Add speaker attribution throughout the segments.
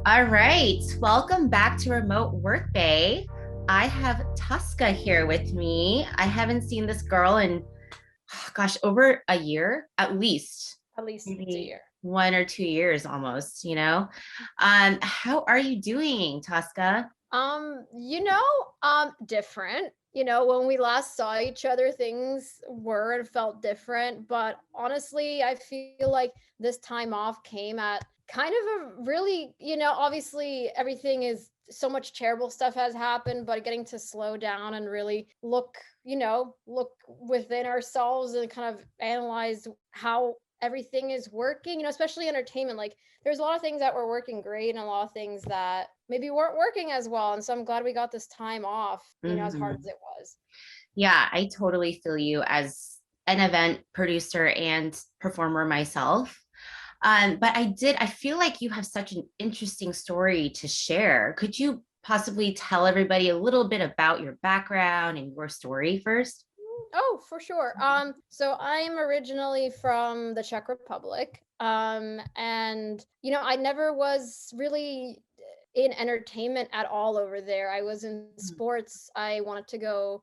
Speaker 1: All right, welcome back to Remote Work Bay. I have Tosca here with me. I haven't seen this girl in, gosh, over a year at least,
Speaker 2: At least a
Speaker 1: maybe
Speaker 2: year.
Speaker 1: 1 or 2 years almost. How are you doing, Tosca?
Speaker 2: Different. When we last saw each other, things were and felt different. But honestly, I feel like this time off came at kind of a really, obviously everything is so much terrible stuff has happened, but getting to slow down and really look within ourselves and kind of analyze how everything is working, especially entertainment. Like there's a lot of things that were working great and a lot of things that maybe weren't working as well. And so I'm glad we got this time off, as hard as
Speaker 1: Mhm.
Speaker 2: it was.
Speaker 1: Yeah, I totally feel you as an event producer and performer myself. But I feel like you have such an interesting story to share. Could you possibly tell everybody a little bit about your background and your story first?
Speaker 2: Oh, for sure. So I'm originally from the Czech Republic. And I never was really in entertainment at all over there. I was in sports. I wanted to go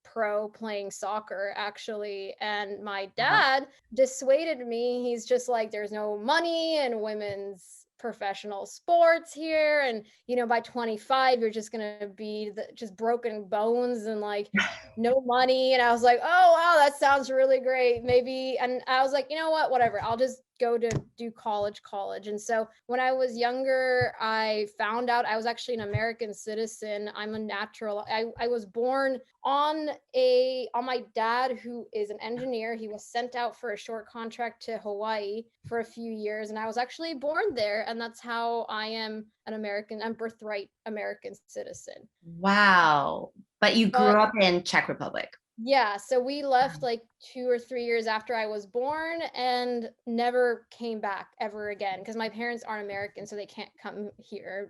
Speaker 2: pro playing soccer actually, and my
Speaker 1: Wow.
Speaker 2: dad dissuaded me. He's just like, there's no money in women's professional sports here, and by 25 you're just gonna be just broken bones and like no money. And I was like, oh wow, that sounds really great, maybe. And I was like, you know what, whatever, I'll just go to do college. And so when I was younger, I found out I was actually an American citizen. I'm a natural. I was born on my dad, who is an engineer. He was sent out for a short contract to Hawaii for a few years, and I was actually born there, and that's how I am an American. I'm birthright American citizen.
Speaker 1: Wow. But you grew
Speaker 2: But
Speaker 1: up in Czech Republic.
Speaker 2: yeah, so we left like 2 or 3 years after I was born and never came back ever again because my parents aren't American, so they can't come here,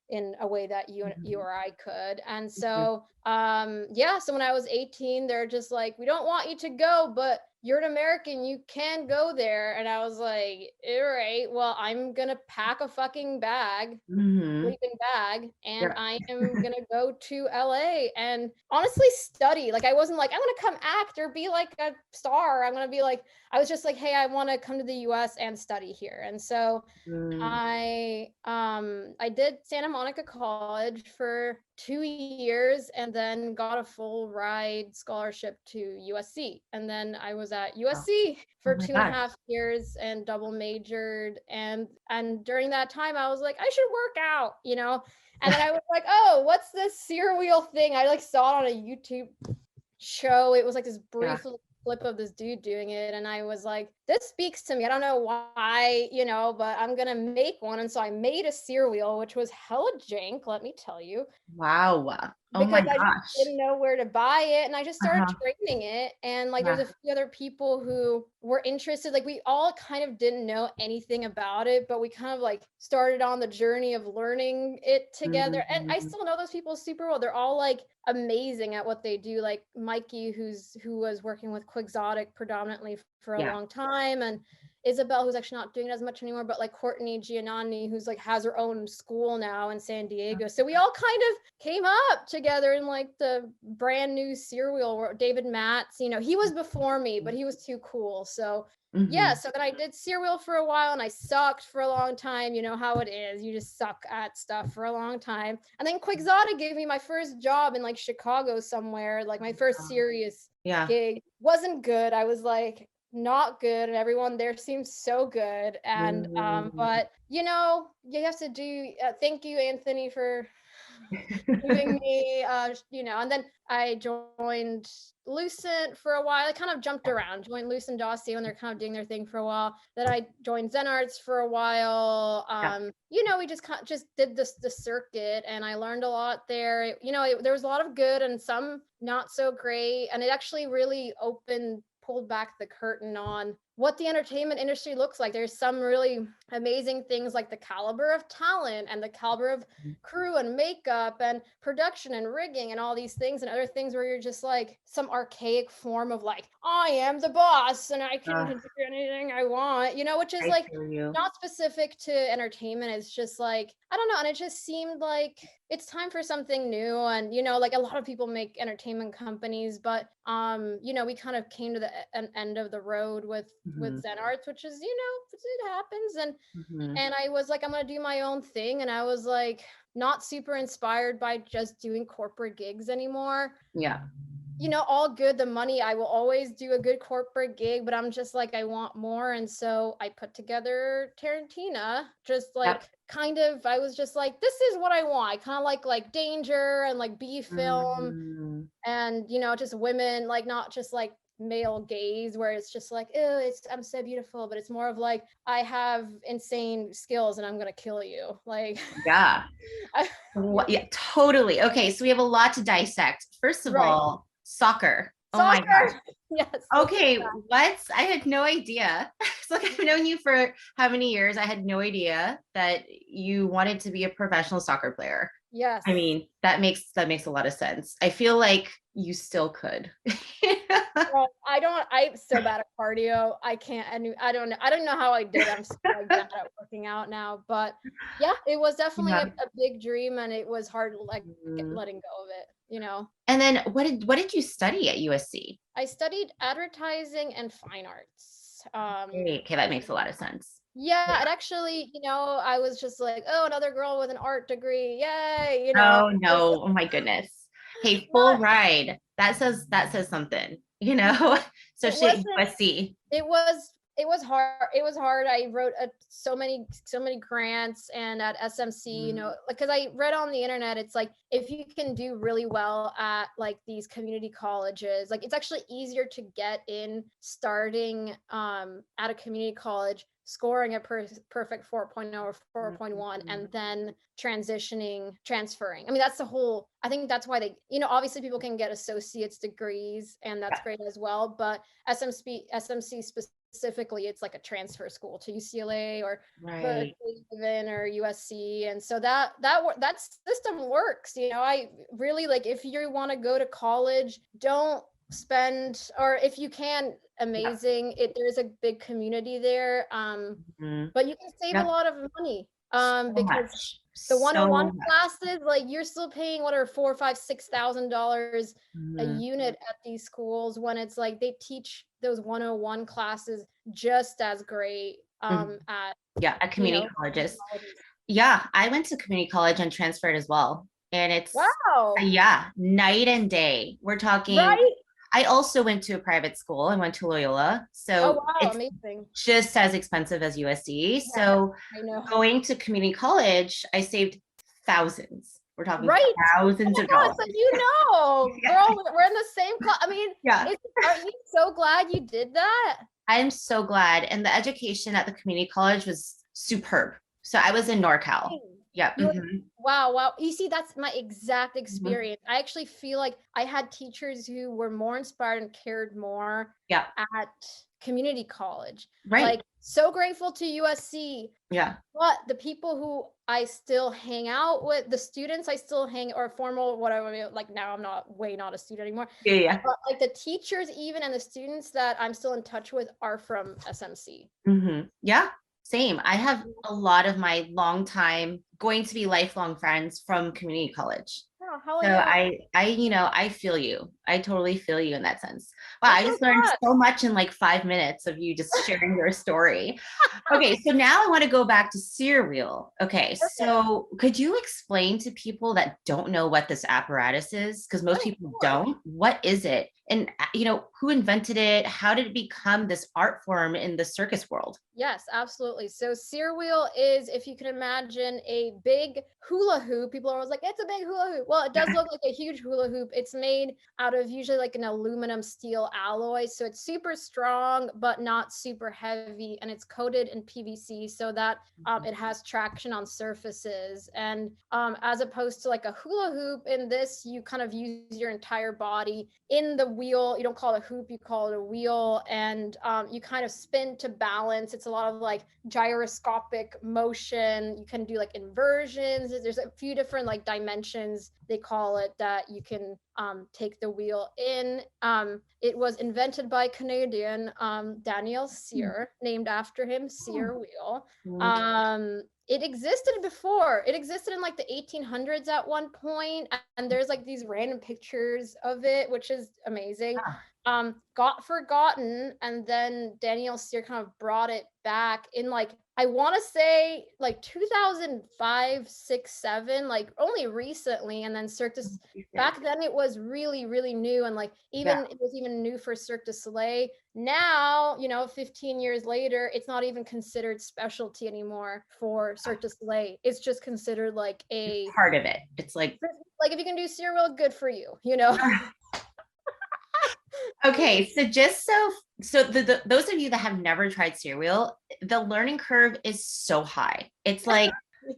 Speaker 2: in a way that you
Speaker 1: Mhm.
Speaker 2: or I could. And
Speaker 1: Mhm.
Speaker 2: so yeah, so when I was 18, they're just like, "We don't want you to go, but you're an American, you can go there." And I was like, "All right, well, I'm gonna pack a fucking bag,
Speaker 1: Mhm.
Speaker 2: sleeping bag, and
Speaker 1: Yep.
Speaker 2: I am gonna go to LA and honestly study." Like I wasn't like, I'm gonna come act or be like a star. I'm gonna be like, I was just like, hey, I want to come to the US and study here. And so
Speaker 1: Mm.
Speaker 2: I did Santa Monica College for 2 years and then got a full ride scholarship to USC. And then I was at
Speaker 1: Oh,
Speaker 2: USC
Speaker 1: oh
Speaker 2: for
Speaker 1: my
Speaker 2: two and a
Speaker 1: gosh.
Speaker 2: half years and double majored. And during that time I was like, I should work out. And then I was like, oh, what's this cyrwheel thing? I like saw it on a YouTube show. It was like this
Speaker 1: Yeah.
Speaker 2: brief little clip of this dude doing it, and I was like, this speaks to me. I don't know why, but I'm gonna make one. And so I made a cereal wheel, which was hella jank, let me tell you,
Speaker 1: Wow. Oh my
Speaker 2: because I just
Speaker 1: gosh.
Speaker 2: didn't know where to buy it, and I just started
Speaker 1: Uh-huh.
Speaker 2: training it. And like there's
Speaker 1: Yeah.
Speaker 2: a few other people who were interested. Like we all kind of didn't know anything about it, but we kind of like started on the journey of learning it together. And I
Speaker 1: Mhm.
Speaker 2: still know those people super well. They're all like amazing at what they do. Like Mikey, who was working with Quixotic predominantly for a
Speaker 1: Yeah.
Speaker 2: long time, and Isabel, who's actually not doing it as much anymore, but like Courtney Giannani, who's like has her own school now in San Diego. So we all kind of came up together in like the brand new cereal world. David Matz, he was before me, but he was too cool. So yeah,
Speaker 1: Mhm.
Speaker 2: so then I did cereal for a while and I sucked for a long time. You know how it is. You just suck at stuff for a long time. And then Quixotic gave me my first job in like Chicago somewhere, like my first
Speaker 1: Um,
Speaker 2: serious
Speaker 1: Yeah.
Speaker 2: gig. Wasn't good. I was like not good, and everyone there seemed so good. And
Speaker 1: Mm.
Speaker 2: but you have to do thank you, Anthony, for giving me and then I joined Lucent for a while. I kind of jumped around, joined Lucent Dossier when they're kind of doing their thing for a while. Then I joined Zen Arts for a while.
Speaker 1: Yeah.
Speaker 2: We just did the circuit, and I learned a lot there. There was a lot of good and some not so great, and it actually really pulled back the curtain on what the entertainment industry looks like. There's some really amazing things, like the caliber of talent and the caliber of crew and makeup and production and rigging and all these things, and other things where you're just like some archaic form of like, I am the boss and I can
Speaker 1: Uh,
Speaker 2: do anything I want, which is
Speaker 1: I
Speaker 2: like
Speaker 1: feel you.
Speaker 2: not specific to entertainment. It's just like, I don't know. And it just seemed like it's time for something new. And, like a lot of people make entertainment companies, but, we kind of came to an end of the road with
Speaker 1: Mhm,
Speaker 2: Zen Arts, which is, it happens.
Speaker 1: mhm.
Speaker 2: And I was like, I'm going to do my own thing. And I was like, not super inspired by just doing corporate gigs anymore.
Speaker 1: Yeah.
Speaker 2: All good. The money, I will always do a good corporate gig, but I'm just like, I want more. And so I put together Tarantina, just
Speaker 1: Yep.
Speaker 2: like I was just like, this is what I want. I kind of like danger and like B film
Speaker 1: Mm,
Speaker 2: and, just women, like not just like male gaze where it's just like, oh, I'm so beautiful, but it's more of like, I have insane skills and I'm going to kill you. Like,
Speaker 1: yeah.
Speaker 2: I,
Speaker 1: Yeah, totally. Okay, so we have a lot to dissect. First of
Speaker 2: right.
Speaker 1: all, soccer. Oh my gosh.
Speaker 2: Soccer. Yes.
Speaker 1: Okay, what? I had no idea. It's like I've known you for how many years? I had no idea that you wanted to be a professional soccer player.
Speaker 2: Yes.
Speaker 1: I mean, that makes a lot of sense. I feel like you still could.
Speaker 2: Well, I'm so bad at cardio. I can't, I don't know. I don't know how I did. I'm so like bad at working out now, but yeah, it was definitely
Speaker 1: Yeah.
Speaker 2: a big dream, and it was hard, like
Speaker 1: Mm.
Speaker 2: letting go of it.
Speaker 1: And then what did you study at USC?
Speaker 2: I studied advertising and fine arts.
Speaker 1: Okay, that makes a lot of sense.
Speaker 2: Yeah, and actually, I was just like, oh, another girl with an art degree. Yay.
Speaker 1: Oh no, oh my goodness. Hey, full
Speaker 2: Not,
Speaker 1: ride. That says something, you know,
Speaker 2: it
Speaker 1: especially at
Speaker 2: wasn't
Speaker 1: USC.
Speaker 2: it was hard. It was hard. I wrote so many grants, and at SMC,
Speaker 1: Mm,
Speaker 2: because I read on the internet, it's like if you can do really well at like these community colleges, like it's actually easier to get in starting at a community college, scoring a perfect 4.0 or 4.1, and
Speaker 1: mm,
Speaker 2: then transferring. I mean, that's the whole, I think that's why they, obviously people can get associate's degrees, and that's
Speaker 1: yeah,
Speaker 2: great as well, but SMC specifically, it's like a transfer school to UCLA or
Speaker 1: right.
Speaker 2: Berkeley even, or USC. And so that system works. I really like, if you want to go to college, don't spend, or if you can,
Speaker 1: Yeah.
Speaker 2: amazing. There's a big community there.
Speaker 1: Mm,
Speaker 2: But you can save a
Speaker 1: yeah.
Speaker 2: lot of money.
Speaker 1: So
Speaker 2: Because
Speaker 1: much.
Speaker 2: the
Speaker 1: So
Speaker 2: 101
Speaker 1: much.
Speaker 2: classes, like you're still paying what are $4,000, $5,000, a
Speaker 1: Mhm.
Speaker 2: unit at these schools, when it's like they teach those 101 classes just as great
Speaker 1: Mhm.
Speaker 2: at
Speaker 1: Yeah, at community
Speaker 2: community
Speaker 1: colleges.
Speaker 2: colleges.
Speaker 1: Yeah, I went to community college and transferred as well. And it's,
Speaker 2: Wow.
Speaker 1: yeah, night and day. We're talking,
Speaker 2: Right?
Speaker 1: I also went to a private school. I went to Loyola.
Speaker 2: Oh
Speaker 1: So
Speaker 2: wow,
Speaker 1: it's
Speaker 2: amazing.
Speaker 1: just as expensive as USC.
Speaker 2: Yeah,
Speaker 1: So
Speaker 2: I know.
Speaker 1: going to community college, I saved thousands. We're talking
Speaker 2: Right? Oh
Speaker 1: thousands
Speaker 2: my
Speaker 1: of
Speaker 2: God,
Speaker 1: dollars.
Speaker 2: so
Speaker 1: Yeah.
Speaker 2: girl, we're in the same class. I mean,
Speaker 1: Yeah.
Speaker 2: aren't you so glad you did that?
Speaker 1: I'm so glad. And the education at the community college was superb. So I was in NorCal. Yep.
Speaker 2: You Wow, wow. You see, that's my exact
Speaker 1: Mhm.
Speaker 2: experience. I actually feel like I had teachers who were more inspired and cared more
Speaker 1: Yeah.
Speaker 2: at community college.
Speaker 1: Right.
Speaker 2: Like, so grateful to USC,
Speaker 1: Yeah.
Speaker 2: but the people who I still hang out with, the students I still hang, or formal, whatever, like now I'm not a student anymore.
Speaker 1: Yeah. Yeah.
Speaker 2: But like the teachers even, and the students that I'm still in touch with are from SMC.
Speaker 1: Yeah. Same. I have a lot of my long time going to be lifelong friends from community college.
Speaker 2: Oh, hell
Speaker 1: So
Speaker 2: yeah.
Speaker 1: I feel you. I totally feel you in that sense. Wow,
Speaker 2: I'm
Speaker 1: I
Speaker 2: so
Speaker 1: just learned
Speaker 2: glad.
Speaker 1: so much in like 5 minutes of you just sharing your story. Okay, so now I want to go back to cyrwheel. Okay,
Speaker 2: Perfect.
Speaker 1: so could you explain to people that don't know what this apparatus is? Because most
Speaker 2: Oh,
Speaker 1: people
Speaker 2: sure.
Speaker 1: don't. What is it? And who invented it? How did it become this art form in the circus world?
Speaker 2: Yes, absolutely. So cyrwheel is, if you can imagine, a big hula hoop. People are always like, it's a big hula hoop. Well, it does look like a huge hula hoop. It's made out of usually like an aluminum steel alloy. So it's super strong, but not super heavy. And it's coated in PVC so that it has traction on surfaces. And as opposed to like a hula hoop, in this, you kind of use your entire body in the wheel. You don't call it a hoop, you call it a wheel. And you kind of spin to balance. It's a lot of like gyroscopic motion. You can do like inversions. There's a few different like dimensions, they call it, that you can take the wheel in. It was invented by Canadian Daniel Cyr, named after him, cyrwheel. It existed before. It existed in like the 1800s at one point, and there's like these random pictures of it, which is amazing. Got forgotten, and then Daniel Cyr kind of brought it back in like, I want to say like 2005, 6, 7, like only recently. And then Circus, back then it was really, really new, and like even it was even new for Cirque du Soleil. Now, 15 years later, it's not even considered specialty anymore for Cirque du Soleil. It's just considered like a
Speaker 1: part of it. It's like
Speaker 2: if you can do cyrwheel, good for you,
Speaker 1: Okay, so those of you that have never tried cyrwheel, the learning curve is so high. It's like,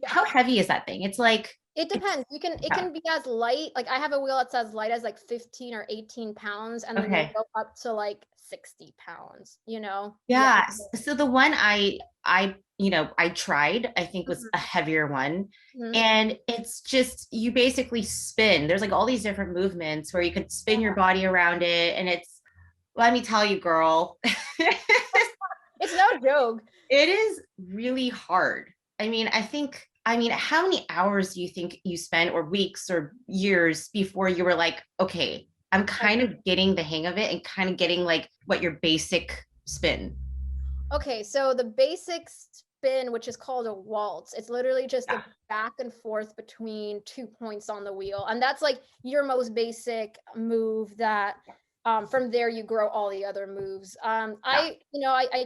Speaker 1: how heavy is that thing? It's like,
Speaker 2: it depends. It can be as light. Like I have a wheel that's as light as like 15 or 18 pounds, and then you go up to like 60 pounds,
Speaker 1: Yeah. So the one I tried, I think was a heavier one. And it's just, you basically spin. There's like all these different movements where you could spin your body around it. And it's, let me tell you, girl,
Speaker 2: it's no joke.
Speaker 1: It is really hard. I mean, how many hours do you think you spent, or weeks or years, before you were like, okay, I'm kind of getting the hang of it and kind of getting like what your basic spin?
Speaker 2: Okay, so the basic spin, which is called a waltz, it's literally just a back and forth between 2 points on the wheel. And that's like your most basic move that from there you grow all the other moves. I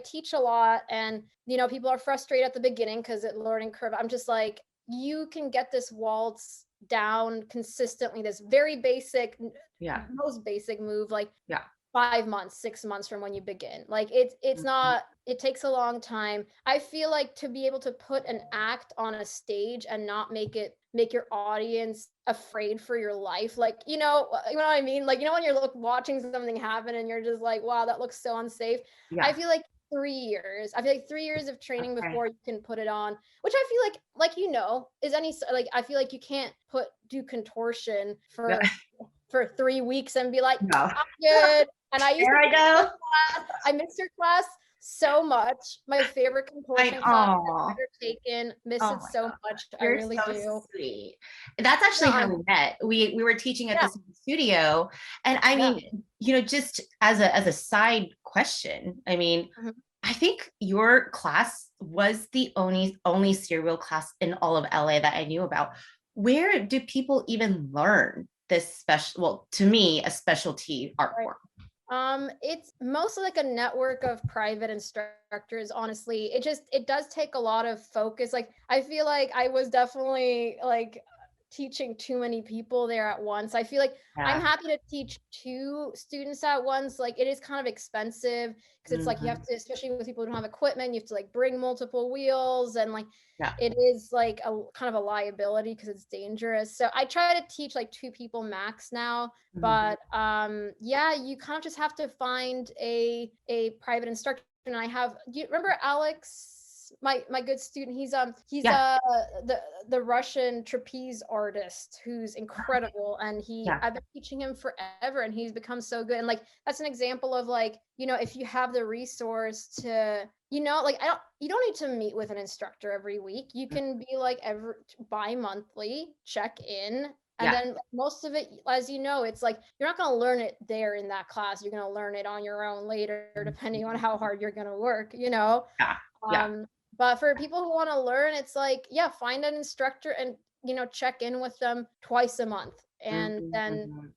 Speaker 2: teach a lot, and people are frustrated at the beginning because it learning curve. I'm just like, you can get this waltz down consistently, this very basic, most basic move, like 5 months, 6 months from when you begin. Like it's not, it takes a long time. I feel like to be able to put an act on a stage and not make your audience afraid for your life, like you know what I mean, like when you're watching something happen and you're just like, wow, that looks so unsafe. I feel like 3 years. I feel like 3 years of training before you can put it on, which I feel like is any, like I feel like you can't do contortion for 3 weeks and be like, I'm good. And I missed your class so much. My favorite contortion class I've ever taken. Miss it so much. I really do.
Speaker 1: Sweet. That's actually how we met. We were teaching at this studio, and I mean, just as a side question, I mean, I think your class was the only cyrwheel class in all of LA that I knew about. Where do people even learn this to me, a specialty art form?
Speaker 2: It's mostly like a network of private instructors. Honestly, it does take a lot of focus. Like I feel like I was definitely like teaching too many people there at once. I feel like I'm happy to teach 2 students at once. Like it is kind of expensive because it's like you have to, especially with people who don't have equipment, you have to like bring multiple wheels, and like it is like a kind of a liability because it's dangerous. So I try to teach like 2 people max now. But you kind of just have to find a private instructor. And do you remember Alex, my good student? He's the Russian trapeze artist who's incredible, and I've been teaching him forever, and he's become so good. And like that's an example of like, if you have the resource to, like you don't need to meet with an instructor every week. You can be like bi-monthly, check in. And then most of it, as it's like, you're not going to learn it there in that class. You're going to learn it on your own later, depending on how hard you're going to work, But for people who want to learn, it's like, find an instructor and, check in with them twice a month. And then,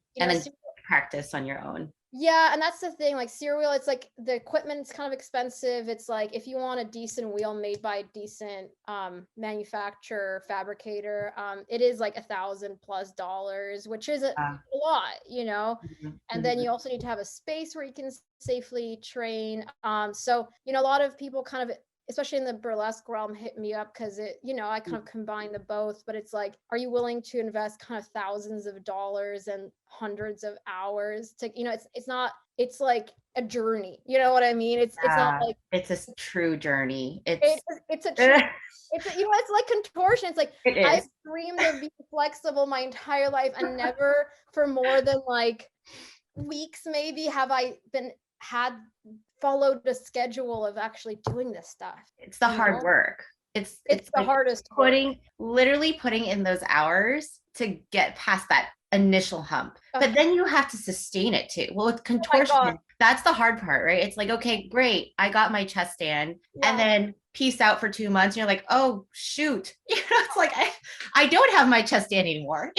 Speaker 1: practice on your own.
Speaker 2: Yeah, and that's the thing, like cyrwheel, it's like the equipment's kind of expensive. It's like if you want a decent wheel made by a decent manufacturer, fabricator, it is like $1,000+, which is a lot, and then you also need to have a space where you can safely train. So, a lot of people kind of especially in the burlesque realm, hit me up because it, I kind of combine the both, but it's like, are you willing to invest kind of thousands of dollars and hundreds of hours to, it's like a journey. You know what I mean? It's not like
Speaker 1: it's a true journey.
Speaker 2: it's a true, it's like contortion. It's like,
Speaker 1: it
Speaker 2: I've
Speaker 1: is.
Speaker 2: dreamed of being flexible my entire life, and never for more than like weeks maybe have I followed the schedule of actually doing this stuff.
Speaker 1: It's the hard work. It's
Speaker 2: the
Speaker 1: like
Speaker 2: hardest
Speaker 1: literally putting in those hours to get past that initial hump. But then you have to sustain it too. Well, with contortion, that's the hard part, right? It's like, okay, great, I got my chest stand, and then peace out for 2 months. And you're like, oh shoot, it's like I don't have my chest stand anymore.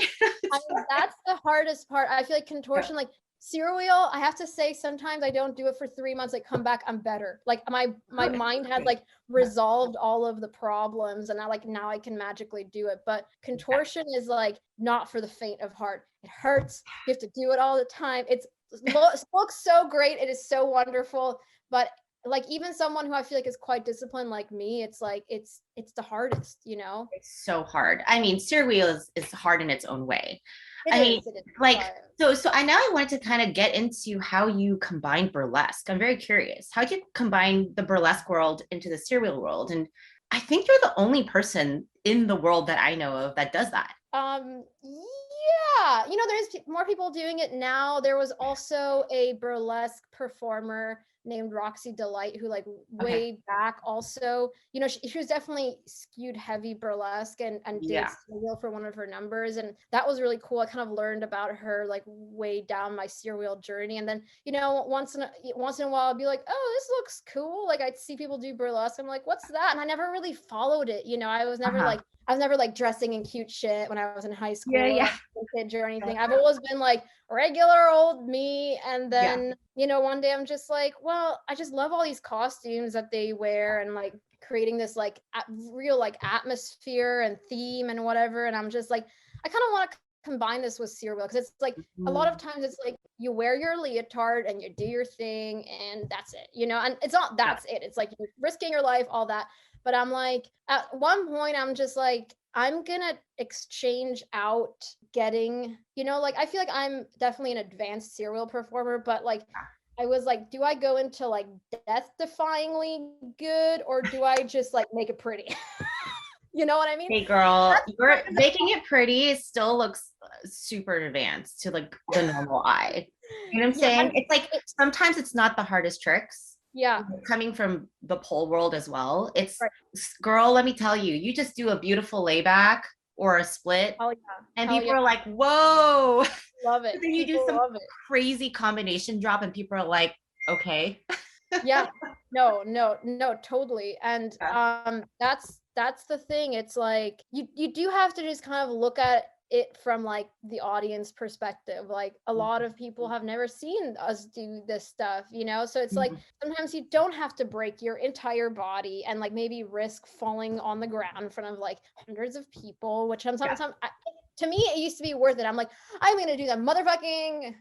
Speaker 2: That's the hardest part. I feel like contortion, like cyrwheel, I have to say sometimes I don't do it for 3 months. I come back, I'm better. Like my mind has like resolved all of the problems, and now I can magically do it. But contortion is like not for the faint of heart. It hurts. You have to do it all the time. It looks so great. It is so wonderful. But like even someone who I feel like is quite disciplined like me, it's like it's the hardest,
Speaker 1: It's so hard. I mean, cyrwheel is hard in its own way.
Speaker 2: It is
Speaker 1: like so I wanted to kind of get into how you combine burlesque. I'm very curious. How do you combine the burlesque world into the cyrwheel world? And I think you're the only person in the world that I know of that does that.
Speaker 2: Yeah, there's more people doing it now. There was also a burlesque performer named Roxy Delight who like way back also, she was definitely skewed heavy burlesque and did cyrwheel for one of her numbers, and that was really cool. I kind of learned about her like way down my cyrwheel journey, and then once in a while I'd be like, oh, this looks cool. Like I'd see people do burlesque, I'm like, what's that? And I never really followed it. I was never like dressing in cute shit when I was in high school or anything. I've always been like regular old me. And then, one day I'm just like, well, I just love all these costumes that they wear and like creating this like real like atmosphere and theme and whatever. And I'm just like, I kind of want to combine this with cyrwheel because it's like a lot of times it's like you wear your leotard and you do your thing and that's it, and it's not that's it. It's like you're risking your life, all that. But I'm like, at one point, I'm just like, I'm going to exchange out getting, like, I feel like I'm definitely an advanced cyrwheel performer, but like, I was like, do I go into like death defyingly good, or do I just like make it pretty? You know what I mean?
Speaker 1: Hey girl, you're making it pretty. It still looks super advanced to like the normal eye. You know what I'm saying? It's like sometimes it's not the hardest tricks.
Speaker 2: Yeah.
Speaker 1: Coming from the pole world as well. It's girl, let me tell you, you just do a beautiful layback or a split.
Speaker 2: Oh, yeah.
Speaker 1: And people are like, whoa.
Speaker 2: Love it.
Speaker 1: Then you do some crazy combination drop and people are like, okay.
Speaker 2: Yeah. No, totally. And that's the thing. It's like you do have to just kind of look at it from like the audience perspective. Like a lot of people have never seen us do this stuff, so it's like sometimes you don't have to break your entire body and like maybe risk falling on the ground in front of like hundreds of people, which sometimes to me it used to be worth it. I'm like, I'm gonna do the motherfucking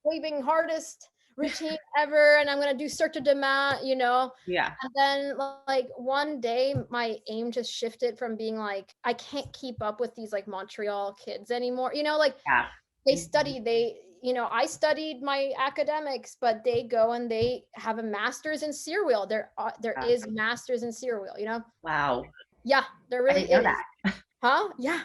Speaker 2: waving hardest routine ever, and I'm gonna do Cirque de Main, and then like one day my aim just shifted from being like, I can't keep up with these like Montreal kids anymore, like they study, I studied my academics, but they go and they have a master's in cyrwheel. There is masters in cyrwheel,
Speaker 1: Wow.
Speaker 2: Yeah, there really is.
Speaker 1: That.
Speaker 2: Huh? Yeah.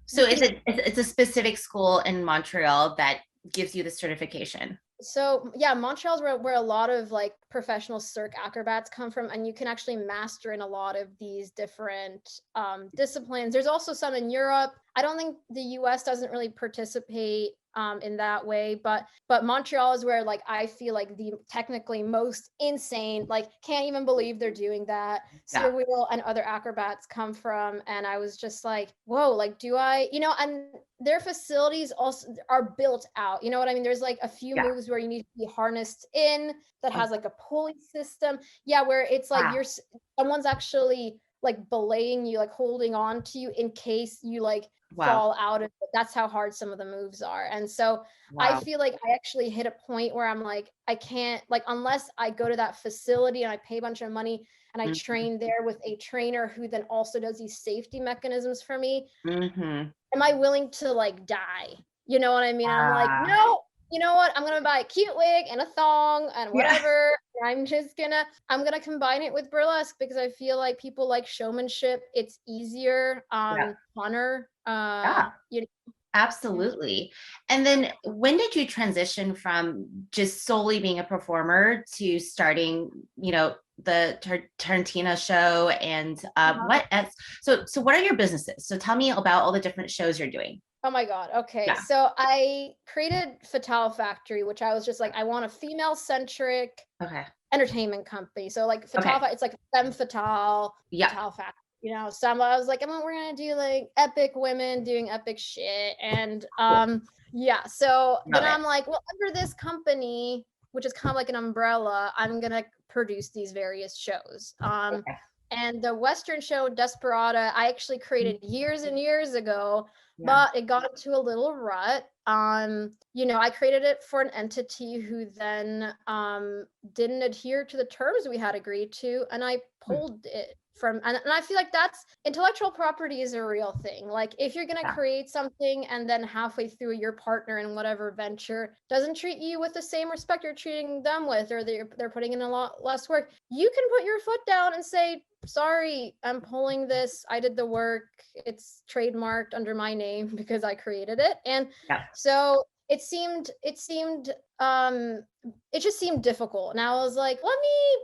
Speaker 1: So it's a specific school in Montreal that gives you the certification?
Speaker 2: So yeah, Montreal's where a lot of like professional cirque acrobats come from, and you can actually master in a lot of these different disciplines. There's also some in Europe. I don't think the US doesn't really participate in that way, but Montreal is where like I feel like the technically most insane, like can't even believe they're doing that. Cyrwheel and other acrobats come from, and I was just like, whoa, like do I, and their facilities also are built out, you know what I mean? There's like a few moves where you need to be harnessed in that has like a pulley system, where it's like someone's actually like belaying you, like holding on to you in case you like fall out of it. That's how hard some of the moves are. And so I feel like I actually hit a point where I'm like, I can't, like, unless I go to that facility and I pay a bunch of money and I train there with a trainer who then also does these safety mechanisms for me. Am I willing to like die? You know what I mean? I'm like, no, you know what? I'm gonna buy a cute wig and a thong and whatever. I'm gonna combine it with burlesque because I feel like people like showmanship. It's easier, funner. You know,
Speaker 1: Absolutely. And then when did you transition from just solely being a performer to starting, the Tarantino show and what else? So what are your businesses? So tell me about all the different shows you're doing.
Speaker 2: Oh my God. Okay. So I created Fatale Factory, which I was just like, I want a female centric entertainment company. So like Fatale, it's like femme fatale, Fatale Factory. So I was like, we're gonna do like epic women doing epic shit. And so then I'm like, well, under this company, which is kind of like an umbrella, I'm gonna produce these various shows. And the Western show Desperada, I actually created years and years ago, but it got into a little rut. I created it for an entity who then didn't adhere to the terms we had agreed to, and I pulled it from, and I feel like that's, intellectual property is a real thing. Like if you're going to create something and then halfway through your partner in whatever venture doesn't treat you with the same respect you're treating them with, or they're putting in a lot less work, you can put your foot down and say, sorry, I'm pulling this. I did the work. It's trademarked under my name because I created it. And so it just seemed difficult. And I was like, let me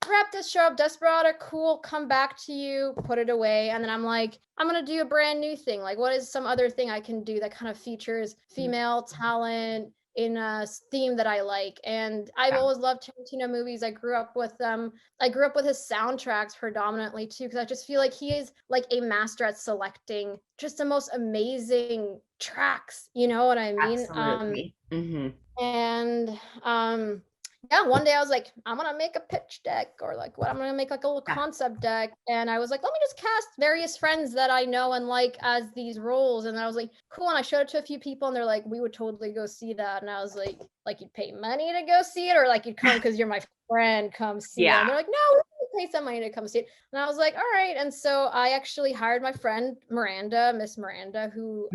Speaker 2: wrap this show up, Desperado, cool, come back to you, put it away. And then I'm like, I'm going to do a brand new thing. Like, what is some other thing I can do that kind of features female talent in a theme that I like? And I've always loved Tarantino movies. I grew up with them. I grew up with his soundtracks predominantly too, because I just feel like he is like a master at selecting just the most amazing tracks. You know what I mean?
Speaker 1: Absolutely.
Speaker 2: And one day I was like, I'm gonna make a pitch deck, or like what I'm gonna make like a little concept deck. And I was like, let me just cast various friends that I know and like as these roles. And I was like, cool. And I showed it to a few people and they're like, we would totally go see that. And I was like you'd pay money to go see it, or like you'd come because you're my friend, come see it. And they're like, no, we pay some money to come see it. And I was like, all right. And so I actually hired my friend Miranda, Miss Miranda, who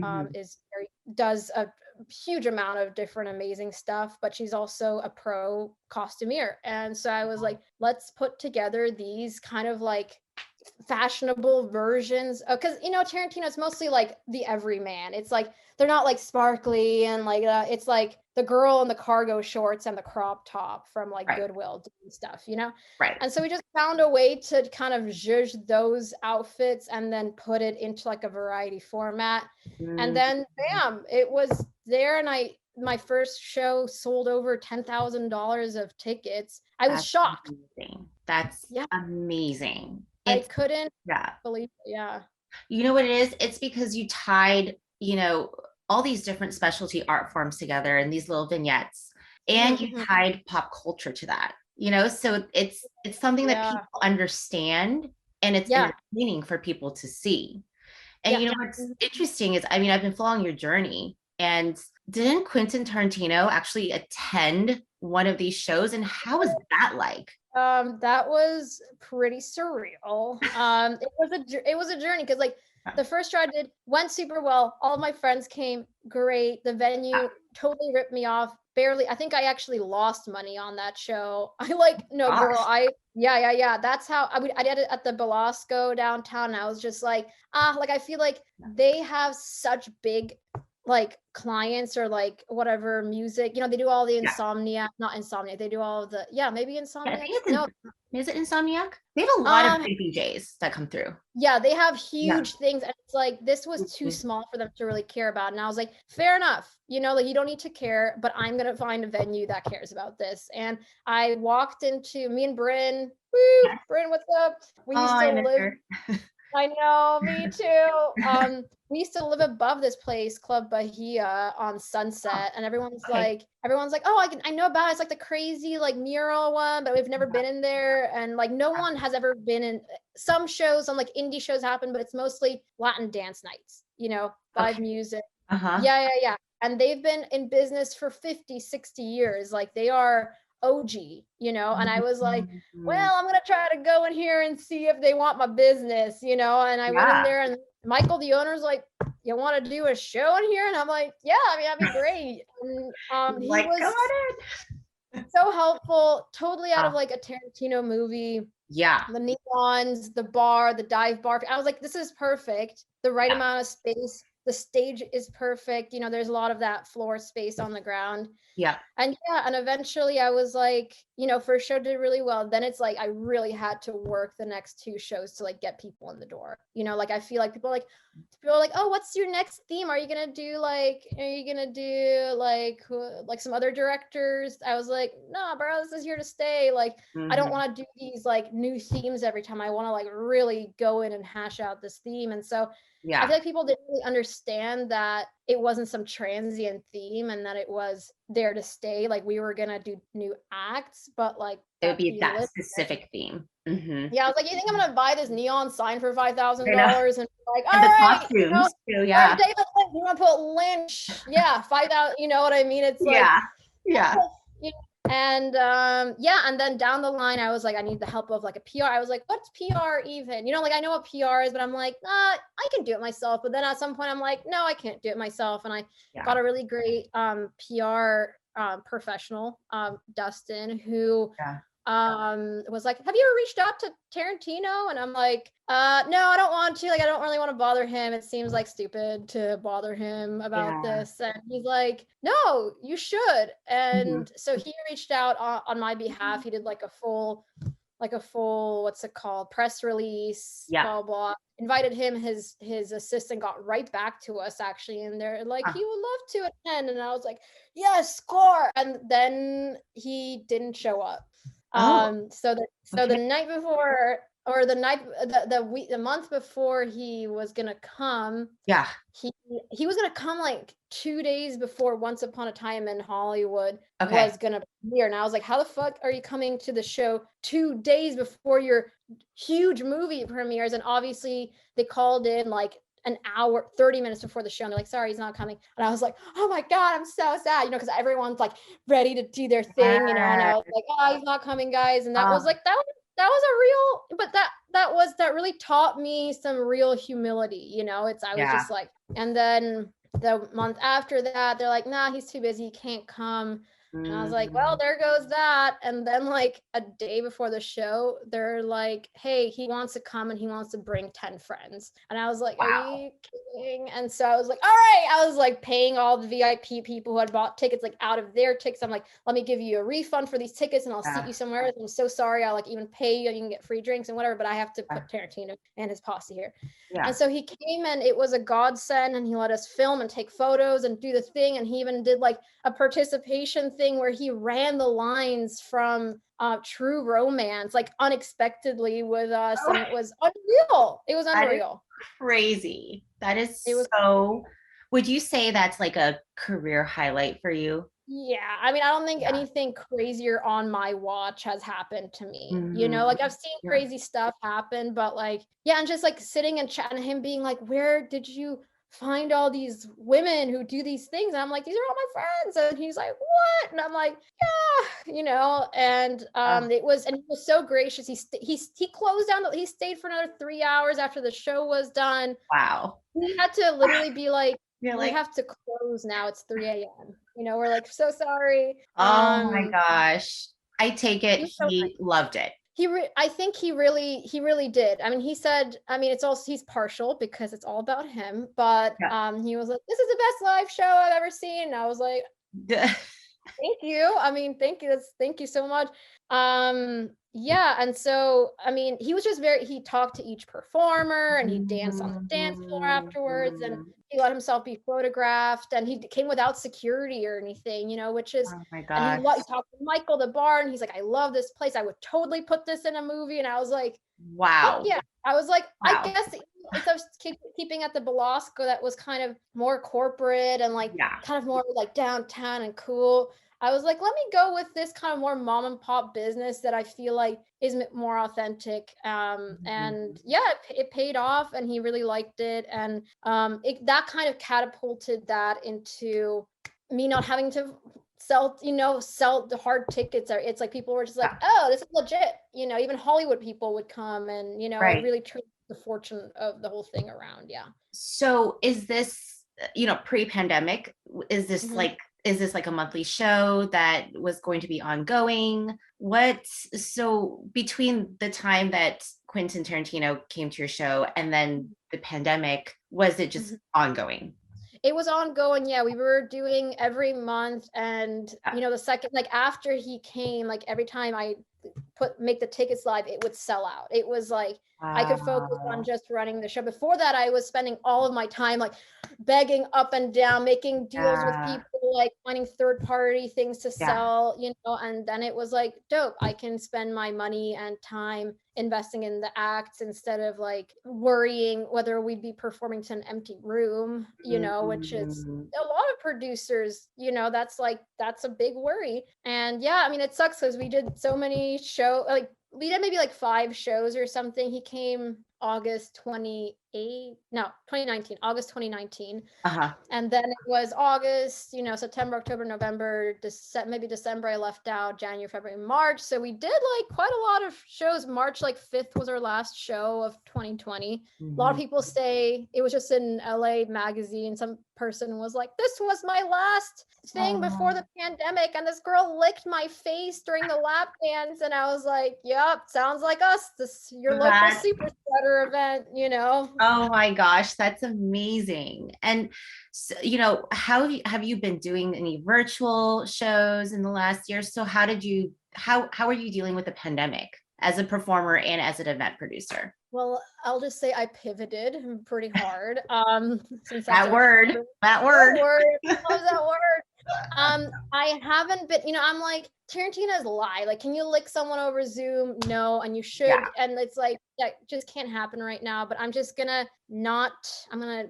Speaker 2: does a huge amount of different amazing stuff, but she's also a pro costumier. And so I was like, let's put together these kind of like fashionable versions of, because Tarantino is mostly like the everyman. It's like they're not like sparkly and like it's like the girl in the cargo shorts and the crop top from like Goodwill doing stuff, and so we just found a way to kind of zhuzh those outfits and then put it into like a variety format. And then bam, it was there. And my first show sold over $10,000 of tickets. I was shocked.
Speaker 1: Amazing. That's amazing.
Speaker 2: I couldn't believe it.
Speaker 1: You know what it is? It's because you tied, all these different specialty art forms together in these little vignettes, and you tied pop culture to that, so it's something that people understand, and it's entertaining for people to see. And what's interesting is, I've been following your journey, and didn't Quentin Tarantino actually attend one of these shows? And how was that like?
Speaker 2: That was pretty surreal. It was a journey, because like the first show I did went super well. All of my friends came, great. The venue totally ripped me off. Barely. I think I actually lost money on that show. That's how I did it at the Belasco downtown. And I was just like, I feel like they have such big like clients, or like whatever music, they do all the Insomniac, not Insomniac, they do all of the maybe Insomniac.
Speaker 1: Is it Insomniac? They have a lot of big DJs that come through. Yeah,
Speaker 2: they have huge things, and it's like this was too small for them to really care about. And I was like, fair enough, like you don't need to care, but I'm gonna find a venue that cares about this. And I walked into, me and Bryn, Bryn, what's up? We used to live. I know, me too. We used to live above this place, Club Bahia, on Sunset, and everyone's like, oh, I know about it. It's like the crazy like mural one, but we've never been in there, and like no one has ever been in. Some shows, on like indie shows happen, but it's mostly Latin dance nights, live music. And they've been in business for 50, 60 years. Like they are OG, and I was like,
Speaker 1: Mhm.
Speaker 2: well, I'm going to try to go in here and see if they want my business, and I went in
Speaker 1: Yeah.
Speaker 2: there and Michael, the owner's like, you want to do a show in here? And I'm like, yeah, I mean, that'd be great. And he
Speaker 1: Like, go
Speaker 2: was
Speaker 1: on in.
Speaker 2: so helpful, totally out of
Speaker 1: Ah,
Speaker 2: like a Tarantino movie.
Speaker 1: yeah.
Speaker 2: The neons, the bar, the dive bar. I was like, this is perfect. The right
Speaker 1: Yeah.
Speaker 2: amount of space. The stage is perfect. There's a lot of that floor space on the ground.
Speaker 1: Yeah.
Speaker 2: And yeah, and eventually I was like, first show did really well. Then it's like I really had to work the next two shows to like get people in the door. Like I feel like people are like, oh, what's your next theme? Are you gonna do like some other directors? I was like, nah, bro, this is here to stay. Like, I don't
Speaker 1: Mhm.
Speaker 2: want to do these like new themes every time. I want to like really go in and hash out this theme. And so I
Speaker 1: Yeah.
Speaker 2: feel like people didn't really understand that it wasn't some transient theme and that it was there to stay. Like we were gonna do new acts, but like
Speaker 1: It would
Speaker 2: that
Speaker 1: be
Speaker 2: the
Speaker 1: that
Speaker 2: list.
Speaker 1: specific theme. Mhm.
Speaker 2: Yeah, I was like, you think I'm gonna buy this neon sign for
Speaker 1: I know.
Speaker 2: $5,000 and like, all
Speaker 1: And the
Speaker 2: right,
Speaker 1: costumes too,
Speaker 2: where's
Speaker 1: yeah.
Speaker 2: David Lynch? You want to put Lynch? Yeah, 5,000. You know what I mean? It's like,
Speaker 1: Yeah. Yeah.
Speaker 2: you and yeah, and then down the line, I was like, I need the help of like a PR. I was like, what's PR even? Like I know what PR is, but I'm like, I can do it myself. But then at some point, I'm like, no, I can't do it myself. And I
Speaker 1: Yeah.
Speaker 2: got a really great PR professional, Dustin, who
Speaker 1: Yeah.
Speaker 2: was like, have you ever reached out to Tarantino? And I'm like, no, I don't want to. Like, I don't really want to bother him. It seems like stupid to bother him about
Speaker 1: Yeah.
Speaker 2: this. And he's like, no, you should.
Speaker 1: Mhm.
Speaker 2: And so he reached out on my behalf. He did like a full, what's it called, press release,
Speaker 1: Yeah.
Speaker 2: blah blah. Invited him. His assistant got right back to us actually, and they're like,
Speaker 1: Huh.
Speaker 2: he would love to attend. And I was like, yes, score. And then he didn't show up.
Speaker 1: Oh,
Speaker 2: So the
Speaker 1: okay.
Speaker 2: night before, or the month before he was gonna come,
Speaker 1: Yeah.
Speaker 2: he was gonna come like 2 days before Once Upon a Time in Hollywood
Speaker 1: Okay.
Speaker 2: was gonna premiere. And I was like, how the fuck are you coming to the show 2 days before your huge movie premieres? And obviously they called in like an hour, 30 minutes before the show. And they're like, sorry, he's not coming. And I was like, oh my God, I'm so sad, because everyone's like ready to do their thing, and I was
Speaker 1: Yes.
Speaker 2: like, oh, he's not coming, guys. And that was
Speaker 1: Oh,
Speaker 2: like, that was a real, but that really taught me some real humility. I was
Speaker 1: yeah.
Speaker 2: just like, and then the month after that, they're like, nah, he's too busy, he can't come. And I was like, well,
Speaker 1: Mm.
Speaker 2: there goes that. And then like a day before the show, they're like, hey, he wants to come and he wants to bring 10 friends. And I was like, are
Speaker 1: Wow.
Speaker 2: you kidding? And so I was like, all right. I was like paying all the VIP people who had bought tickets like out of their tickets. I'm like, let me give you a refund for these tickets and I'll seat
Speaker 1: Yeah.
Speaker 2: you somewhere else. I'm so sorry. I'll like even pay you and you can get free drinks and whatever, but I have to
Speaker 1: Yeah.
Speaker 2: put Tarantino and his posse here. And
Speaker 1: Yeah.
Speaker 2: so he came and it was a godsend, and he let us film and take photos and do the thing. And he even did like a participation thing where he ran the lines from True Romance, like unexpectedly with us.
Speaker 1: Oh,
Speaker 2: And it was unreal. It was
Speaker 1: that is
Speaker 2: unreal.
Speaker 1: crazy. That
Speaker 2: It
Speaker 1: is
Speaker 2: was,
Speaker 1: so. Would you say that's like a career highlight for you?
Speaker 2: yeah. I mean, I don't think
Speaker 1: Yeah.
Speaker 2: anything crazier on my watch has happened to me.
Speaker 1: Mhm.
Speaker 2: Like I've seen
Speaker 1: Yeah.
Speaker 2: crazy stuff happen, but like, yeah, and just like sitting and chatting, him being like, where did you find all these women who do these things? And I'm like, these are all my friends. And he's like, what? And I'm like, yeah, and
Speaker 1: Oh,
Speaker 2: and he was so gracious. He closed down, he stayed for another 3 hours after the show was done.
Speaker 1: wow.
Speaker 2: We had to literally be like,
Speaker 1: You're
Speaker 2: we
Speaker 1: like,
Speaker 2: have to close now. It's 3 a.m. We're like, so sorry.
Speaker 1: oh my gosh. I take it
Speaker 2: He was so
Speaker 1: he
Speaker 2: nice.
Speaker 1: loved it.
Speaker 2: I think he really did. I mean, he said, I mean, it's also, he's partial because it's all about him, but
Speaker 1: Yeah.
Speaker 2: he was like, this is the best live show I've ever seen. And I was like, thank you. I mean, thank you. Thank you so much. Yeah. And so, I mean, he was just he talked to each performer and he danced on the dance floor afterwards, and
Speaker 1: Mhm.
Speaker 2: he let himself be photographed, and he came without security or anything, which is,
Speaker 1: Oh my
Speaker 2: and
Speaker 1: gosh.
Speaker 2: he talked to Michael, the bar, and he's like, I love this place. I would totally put this in a movie. And I was like, fuck
Speaker 1: Wow.
Speaker 2: yeah. I was like, I
Speaker 1: Wow.
Speaker 2: guess if I was keeping at the Belasco, that was kind of more corporate and like
Speaker 1: Yeah.
Speaker 2: kind of more like downtown and cool. I was like, let me go with this kind of more mom and pop business that I feel like is more authentic. And
Speaker 1: Mhm.
Speaker 2: yeah, it paid off, and he really liked it. And that kind of catapulted that into me not having to sell, sell the hard tickets. Are it's like people were just like, oh, this is legit. Even Hollywood people would come, and it
Speaker 1: Right.
Speaker 2: really turned the fortune of the whole thing around. Yeah.
Speaker 1: So is this, pre-pandemic, is this
Speaker 2: Mhm.
Speaker 1: like, is this like a monthly show that was going to be ongoing? So between the time that Quentin Tarantino came to your show and then the pandemic, was it just
Speaker 2: Mhm.
Speaker 1: ongoing?
Speaker 2: It was ongoing. Yeah, we were doing every month, and
Speaker 1: Yeah.
Speaker 2: the second, like after he came, like every time I make the tickets live, it would sell out. It was like I could focus on
Speaker 1: Wow.
Speaker 2: just running the show. Before that, I was spending all of my time like begging up and down, making deals with
Speaker 1: Yeah.
Speaker 2: people, like finding third party things to
Speaker 1: Yeah.
Speaker 2: sell, and then it was like dope. I can spend my money and time investing in the acts instead of like worrying whether we'd be performing to an empty room, which is
Speaker 1: Mhm.
Speaker 2: a lot of producers, that's a big worry. And yeah, I mean, it sucks because we did so many like we did maybe like 5 shows or something. He came August 28, no, 2019, August 2019.
Speaker 1: Uh-huh.
Speaker 2: And then it was August, September, October, November, maybe December I left out, January, February, March. So we did like quite a lot of shows. March like 5th was our last show of 2020. A lot of
Speaker 1: Mhm.
Speaker 2: people say it was just in LA Magazine. Some person was like, this was my last thing before
Speaker 1: Oh,
Speaker 2: the pandemic, and this girl licked my face during the lap dance. And I was like, yep, sounds like us. This your local
Speaker 1: that
Speaker 2: super spreader event.
Speaker 1: Oh my gosh, that's amazing. And so, how have you been doing any virtual shows in the last year? So how are you dealing with the pandemic as a performer and as an event producer?
Speaker 2: Well, I'll just say I pivoted pretty hard. Since that's
Speaker 1: That
Speaker 2: our
Speaker 1: word,
Speaker 2: favorite
Speaker 1: that word.
Speaker 2: word. I love that word. I haven't been, I'm like, Tarantino's lie. Like, can you lick someone over Zoom? No, and you should.
Speaker 1: Yeah.
Speaker 2: And it's like, that just can't happen right now. But I'm just gonna not, I'm gonna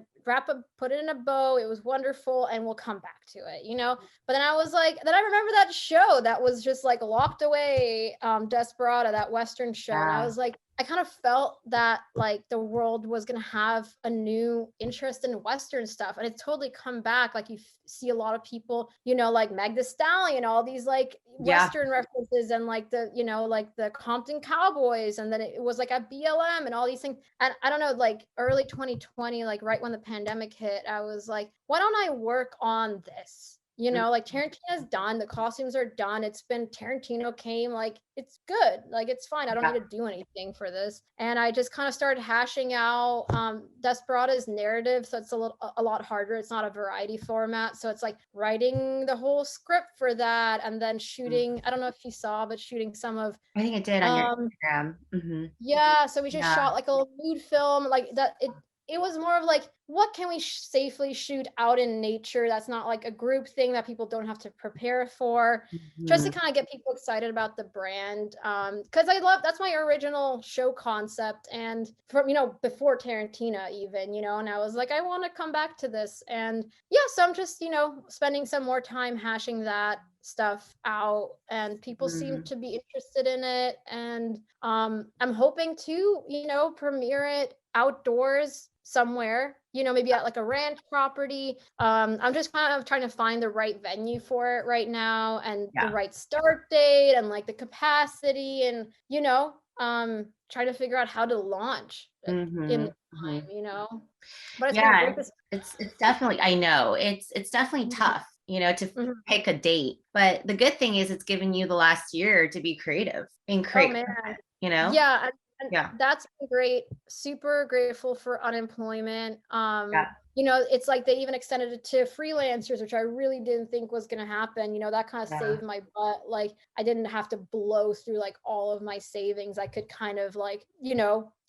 Speaker 2: put it in a bow. It was wonderful, and we'll come back to it. But then I was like, then I remember that show that was just like locked away, Desperado, that Western show. And I
Speaker 1: Yeah.
Speaker 2: was like, I kind of felt that like the world was going to have a new interest in Western stuff. And it's totally come back. Like you see a lot of people, like Meg Thee Stallion, all these like
Speaker 1: Yeah.
Speaker 2: Western references, and like like the Compton Cowboys. And then it was like a BLM and all these things. And I don't know, like early 2020, like right when the pandemic hit, I was like, why don't I work on this? Like Tarantino's done, the costumes are done. It's been Tarantino came, like it's good, like it's fine. I don't
Speaker 1: Yeah.
Speaker 2: need to do anything for this. And I just kind of started hashing out Desperado's narrative, so it's a lot harder. It's not a variety format, so it's like writing the whole script for that, and then shooting. I don't know if you saw, but shooting some of
Speaker 1: I think it did on your
Speaker 2: um
Speaker 1: Instagram.
Speaker 2: yeah, so we just
Speaker 1: Yeah.
Speaker 2: shot like a little mood film like that. It was more of like, what can we safely shoot out in nature that's not like a group thing that people don't have to prepare for, just to
Speaker 1: Mhm.
Speaker 2: kind of get people excited about the brand. Because that's my original show concept, and from before Tarantino even, and I was like, I want to come back to this. And yeah, so I'm just spending some more time hashing that stuff out, and people seem
Speaker 1: Mhm.
Speaker 2: to be interested in it. And I'm hoping to premiere it outdoors somewhere, maybe at like a ranch property. I'm just kind of trying to find the right venue for it right now, and the
Speaker 1: Yeah.
Speaker 2: right start date, and like the capacity, and try to figure out how to launch in the
Speaker 1: Mhm. Mhm.
Speaker 2: time. But it's been great
Speaker 1: Yeah,
Speaker 2: to see.
Speaker 1: it's definitely, I know it's definitely tough, to
Speaker 2: Mhm.
Speaker 1: pick a date. But the good thing is it's given you the last year to be creative and
Speaker 2: Oh
Speaker 1: create
Speaker 2: man.
Speaker 1: content.
Speaker 2: Yeah, and
Speaker 1: Yeah.
Speaker 2: that's been great. Super grateful for unemployment.
Speaker 1: Yeah.
Speaker 2: It's like they even extended it to freelancers, which I really didn't think was gonna happen. That kind of
Speaker 1: Yeah.
Speaker 2: saved my butt. Like I didn't have to blow through like all of my savings. I could kind of like,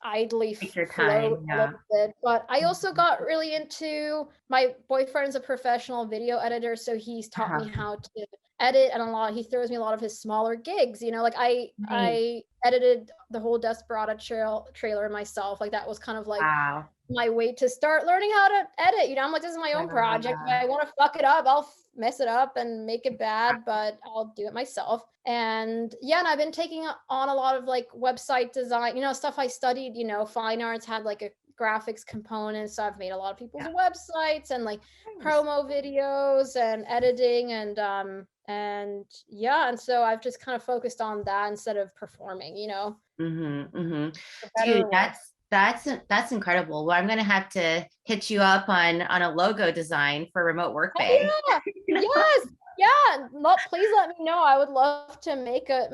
Speaker 2: idly
Speaker 1: Take your
Speaker 2: float
Speaker 1: time.
Speaker 2: a
Speaker 1: Yeah.
Speaker 2: little bit. But I also
Speaker 1: Mhm.
Speaker 2: got really into, my boyfriend's a professional video editor, so he's taught me
Speaker 1: Uh-huh.
Speaker 2: how to edit, and he throws me a lot of his smaller gigs. Like
Speaker 1: Nice.
Speaker 2: I edited the whole Desperado trailer myself. Like that was kind of like
Speaker 1: Wow.
Speaker 2: my way to start learning how to edit. I'm like, this is my own project. If
Speaker 1: Yeah.
Speaker 2: I want to fuck it up, I'll mess it up and make it bad, but I'll do it myself. And yeah, and I've been taking on a lot of like website design, stuff I studied. Fine arts had like a graphics component, so I've made a lot of people's
Speaker 1: Yeah.
Speaker 2: websites and like
Speaker 1: Nice.
Speaker 2: promo videos and editing. And And yeah, and so I've just kind of focused on that instead of performing, for better
Speaker 1: Dude,
Speaker 2: or worse.
Speaker 1: that's incredible. Well, I'm gonna have to hit you up on a logo design for Remote Work
Speaker 2: Oh
Speaker 1: Bay.
Speaker 2: yeah, yes, yeah. Please let me know. I would love to make a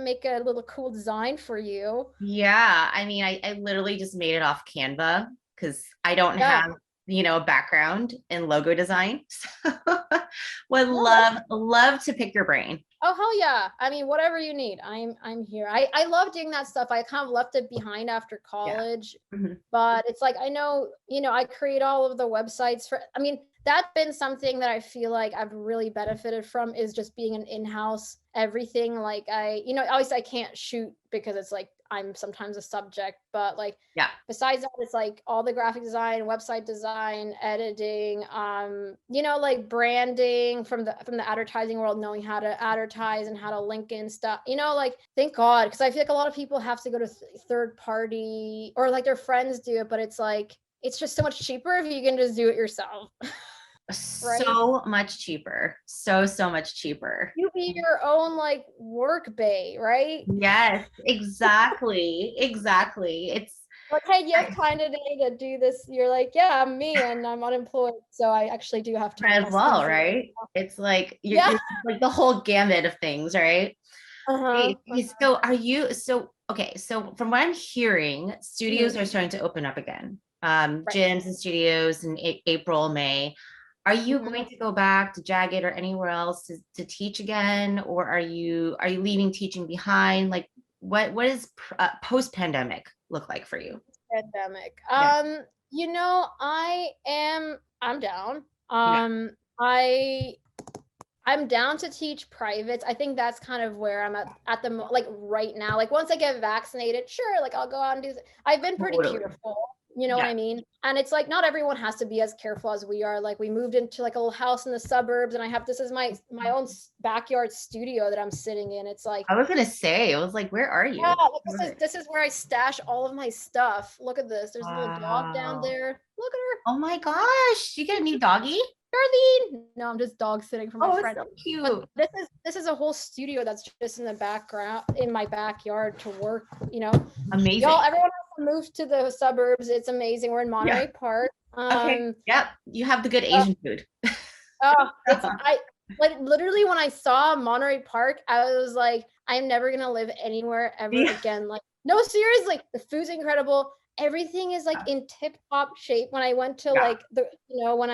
Speaker 2: little cool design for you.
Speaker 1: Yeah, I mean, I literally just made it off Canva because I don't
Speaker 2: Yeah.
Speaker 1: have, a background in logo design. So would
Speaker 2: No, that's
Speaker 1: love to pick your brain.
Speaker 2: Oh hell yeah. I mean, whatever you need. I'm here. I love doing that stuff. I kind of left it behind after
Speaker 1: Yeah.
Speaker 2: college,
Speaker 1: Mhm.
Speaker 2: but it's like I know, I create all of the websites for I mean, that's been something that I feel like I've really benefited from is just being an in-house everything. Like obviously I can't shoot because it's like I'm sometimes a subject, but like
Speaker 1: Yeah.
Speaker 2: besides that, it's like all the graphic design, website design, editing, like branding from the advertising world, knowing how to advertise and how to link in stuff, like thank God, because I feel like a lot of people have to go to third party or like their friends do it, but it's like it's just so much cheaper if you can just do it yourself, right?
Speaker 1: So much cheaper. So much cheaper.
Speaker 2: You be your own like work bay, right?
Speaker 1: Yes, exactly. Exactly. It's
Speaker 2: Like, hey, you have
Speaker 1: I
Speaker 2: time today to do this. You're like, yeah, I'm me, and I'm unemployed, so I actually do have time.
Speaker 1: as
Speaker 2: I'll
Speaker 1: well,
Speaker 2: schedule it.
Speaker 1: right? It's like
Speaker 2: Yeah.
Speaker 1: you're like the whole gamut of things, right?
Speaker 2: Uh-huh.
Speaker 1: Okay, so are you so okay, so from what I'm hearing, studios
Speaker 2: Mhm.
Speaker 1: are starting to open up again.
Speaker 2: Right.
Speaker 1: Gyms and studios in April, May. Are you
Speaker 2: Mhm.
Speaker 1: going to go back to Jagged or anywhere else to teach again, or are you leaving teaching behind? Like, what is post-pandemic look like for you?
Speaker 2: Pandemic.
Speaker 1: Yeah,
Speaker 2: I'm down.
Speaker 1: yeah,
Speaker 2: I I'm down to teach privates. I think that's kind of where I'm at like right now. Like once I get vaccinated, sure, like I'll go out and do I've been pretty
Speaker 1: totally.
Speaker 2: careful, you know what
Speaker 1: Yeah.
Speaker 2: I mean? And it's like not everyone has to be as careful as we are. Like we moved into like a little house in the suburbs and I have this is my own backyard studio that I'm sitting in. It's like
Speaker 1: I was gonna say, I was like, where are
Speaker 2: yeah,
Speaker 1: you?
Speaker 2: like this is where I stash all of my stuff. Look at this. There's a little dog down
Speaker 1: Wow.
Speaker 2: there. Look at her.
Speaker 1: Oh my gosh, you get a new doggy?
Speaker 2: Charlene. No, I'm just dog sitting for my
Speaker 1: Oh, it's
Speaker 2: friend.
Speaker 1: so
Speaker 2: But
Speaker 1: cute.
Speaker 2: this is a whole studio that's just in the background in my backyard to work, Y'all,
Speaker 1: Amazing.
Speaker 2: everyone has to move to the suburbs. It's amazing. We're in
Speaker 1: Yeah.
Speaker 2: Monterey Park.
Speaker 1: Okay. Yep. You have the good
Speaker 2: Uh,
Speaker 1: Asian food.
Speaker 2: it's I like literally when I saw Monterey Park, I was like, I'm never gonna live anywhere ever
Speaker 1: Yeah.
Speaker 2: again. Like, no, seriously, the food's incredible. Everything is like in tip top shape. When I went to
Speaker 1: Yeah.
Speaker 2: like when